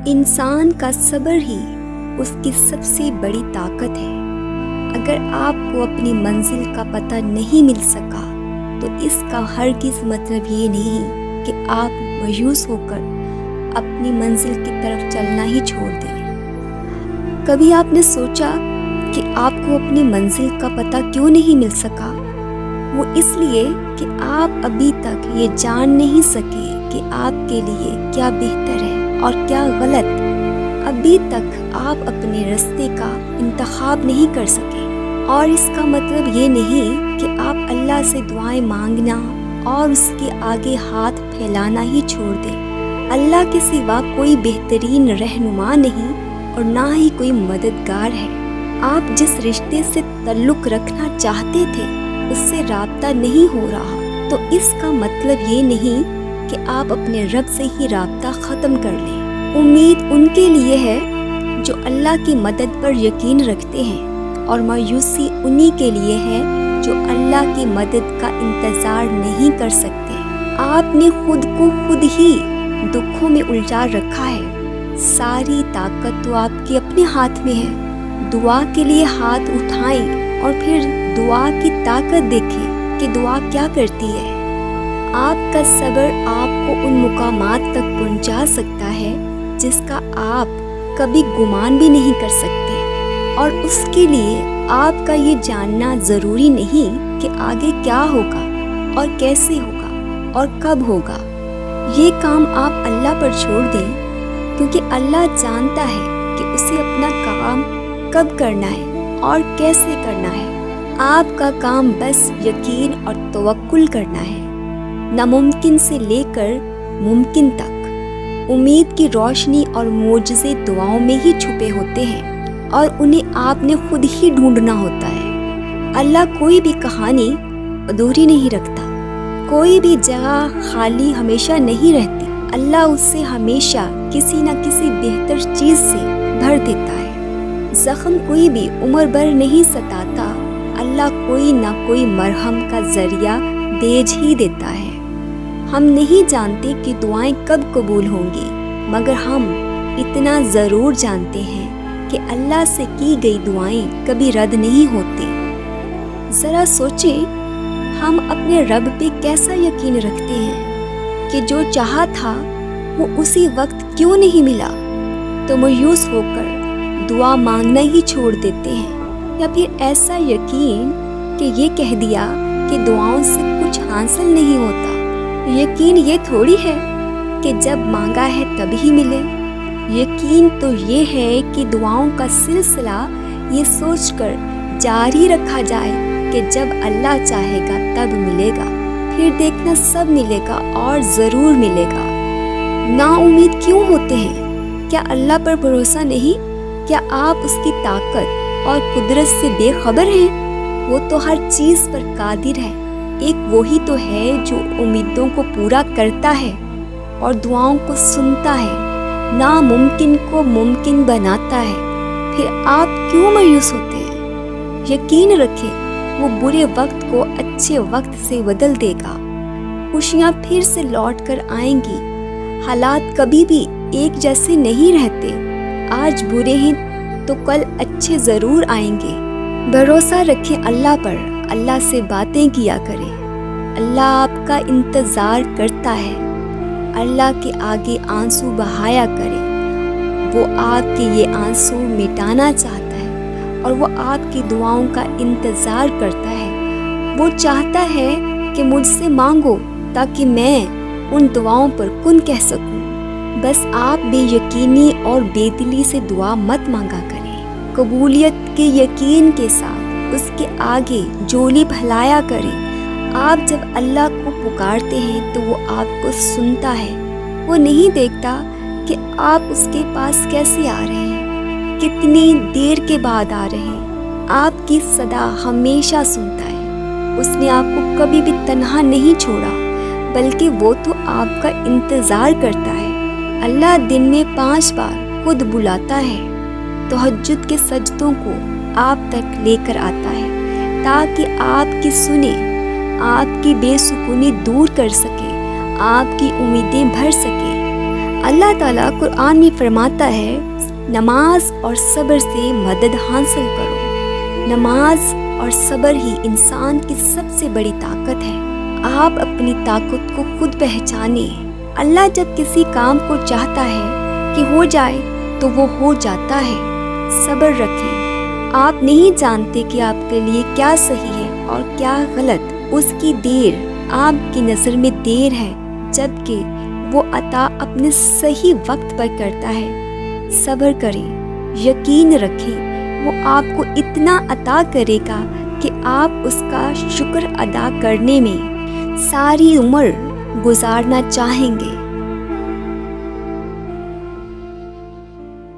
انسان کا صبر ہی اس کی سب سے بڑی طاقت ہے۔ اگر آپ کو اپنی منزل کا پتہ نہیں مل سکا تو اس کا ہرگز مطلب یہ نہیں کہ آپ مایوس ہو کر اپنی منزل کی طرف چلنا ہی چھوڑ دیں۔ کبھی آپ نے سوچا کہ آپ کو اپنی منزل کا پتہ کیوں نہیں مل سکا؟ وہ اس لیے کہ آپ ابھی تک یہ جان نہیں سکے کہ آپ کے لیے کیا بہتر ہے اور کیا غلط۔ ابھی تک آپ اپنے راستے کا انتخاب نہیں کر سکے، اور اس کا مطلب یہ نہیں کہ آپ اللہ سے دعائیں مانگنا اور اس کے آگے ہاتھ پھیلانا ہی چھوڑ دیں۔ اللہ کے سوا کوئی بہترین رہنما نہیں اور نہ ہی کوئی مددگار ہے۔ آپ جس رشتے سے تعلق رکھنا چاہتے تھے اس سے رابطہ نہیں ہو رہا تو اس کا مطلب یہ نہیں کہ آپ اپنے رب سے ہی رابطہ ختم کر لیں۔ امید ان کے لیے ہے جو اللہ کی مدد پر یقین رکھتے ہیں، اور مایوسی انہی کے لیے ہے جو اللہ کی مدد کا انتظار نہیں کر سکتے۔ آپ نے خود کو خود ہی دکھوں میں الجھا رکھا ہے۔ ساری طاقت تو آپ کے اپنے ہاتھ میں ہے۔ دعا کے لیے ہاتھ اٹھائیں اور پھر دعا کی طاقت دیکھیں کہ دعا کیا کرتی ہے۔ آپ کا صبر آپ کو ان مقامات تک پہنچا سکتا ہے جس کا آپ کبھی گمان بھی نہیں کر سکتے، اور اس کے لیے آپ کا یہ جاننا ضروری نہیں کہ آگے کیا ہوگا اور کیسے ہوگا اور کب ہوگا۔ یہ کام آپ اللہ پر چھوڑ دیں، کیونکہ اللہ جانتا ہے کہ اسے اپنا کام کب کرنا ہے اور کیسے کرنا ہے۔ آپ کا کام بس یقین اور توکل کرنا ہے۔ ناممکن سے لے کر ممکن تک امید کی روشنی اور معجزے دعاؤں میں ہی چھپے ہوتے ہیں، اور انہیں آپ نے خود ہی ڈھونڈنا ہوتا ہے۔ اللہ کوئی بھی کہانی ادھوری نہیں رکھتا، کوئی بھی جگہ خالی ہمیشہ نہیں رہتی۔ اللہ اس سے ہمیشہ کسی نہ کسی بہتر چیز سے بھر دیتا ہے۔ زخم کوئی بھی عمر بھر نہیں ستاتا، اللہ کوئی نہ کوئی مرہم کا ذریعہ بھیج ہی دیتا ہے۔ ہم نہیں جانتے کہ دعائیں کب قبول ہوں گی، مگر ہم اتنا ضرور جانتے ہیں کہ اللہ سے کی گئی دعائیں کبھی رد نہیں ہوتی۔ ذرا سوچیں، ہم اپنے رب پہ کیسا یقین رکھتے ہیں کہ جو چاہا تھا وہ اسی وقت کیوں نہیں ملا، تو مایوس ہو کر دعا مانگنا ہی چھوڑ دیتے ہیں، یا پھر ایسا یقین کہ یہ کہہ دیا کہ دعاؤں سے کچھ حاصل نہیں ہوتا۔ یقین یہ تھوڑی ہے کہ جب مانگا ہے تب ہی ملے۔ یقین تو یہ ہے کہ دعاؤں کا سلسلہ یہ سوچ کر جاری رکھا جائے کہ جب اللہ چاہے گا تب ملے گا، پھر دیکھنا سب ملے گا اور ضرور ملے گا۔ نا امید کیوں ہوتے ہیں؟ کیا اللہ پر بھروسہ نہیں؟ کیا آپ اس کی طاقت اور قدرت سے بے خبر ہیں؟ وہ تو ہر چیز پر قادر ہے۔ ایک وہی تو ہے جو امیدوں کو پورا کرتا ہے اور دعاؤں کو سنتا ہے، ناممکن کو ممکن بناتا ہے۔ پھر آپ کیوں مایوس ہوتے ہیں؟ یقین رکھیں وہ برے وقت کو اچھے وقت سے بدل دے گا۔ خوشیاں پھر سے لوٹ کر آئیں گی۔ حالات کبھی بھی ایک جیسے نہیں رہتے۔ آج برے ہیں تو کل اچھے ضرور آئیں گے۔ بھروسہ رکھیں اللہ پر، اللہ سے باتیں کیا کریں۔ اللہ آپ کا انتظار کرتا ہے۔ اللہ کے آگے آنسو بہایا کریں۔ وہ آپ کے یہ آنسو مٹانا چاہتا ہے، اور وہ آپ کی دعاؤں کا انتظار کرتا ہے۔ وہ چاہتا ہے کہ مجھ سے مانگو تاکہ میں ان دعاؤں پر کن کہہ سکوں۔ بس آپ بے یقینی اور بے دلی سے دعا مت مانگا کریں۔ قبولیت کے یقین کے ساتھ اس کے آگے جھولی پھیلایا کریں۔ آپ جب اللہ کو پکارتے ہیں تو وہ آپ کو سنتا ہے۔ وہ نہیں دیکھتا کہ آپ اس کے پاس کیسے آ رہے ہیں، کتنی دیر کے بعد آ رہے ہیں۔ آپ کی صدا ہمیشہ سنتا ہے۔ اس نے آپ کو کبھی بھی تنہا نہیں چھوڑا، بلکہ وہ تو آپ کا انتظار کرتا ہے۔ اللہ دن میں 5 بار خود بلاتا ہے، تہجد کے سجدوں کو آپ تک لے کر آتا ہے تاکہ آپ کی سنے، آپ کی بے سکونی دور کر سکے، آپ کی امیدیں بھر سکے۔ اللہ تعالیٰ قرآن میں فرماتا ہے نماز اور صبر سے مدد حاصل کرو۔ نماز اور صبر ہی انسان کی سب سے بڑی طاقت ہے۔ آپ اپنی طاقت کو خود پہچانیں۔ اللہ جب کسی کام کو چاہتا ہے کہ ہو جائے تو وہ ہو جاتا ہے۔ صبر رکھیں۔ آپ نہیں جانتے کہ آپ کے لیے کیا صحیح ہے اور کیا غلط۔ اس کی دیر آپ کی نظر میں دیر ہے، جبکہ وہ عطا اپنے صحیح وقت پر کرتا ہے۔ صبر کریں، یقین رکھیں وہ آپ کو اتنا عطا کرے گا کہ آپ اس کا شکر ادا کرنے میں ساری عمر گزارنا چاہیں گے۔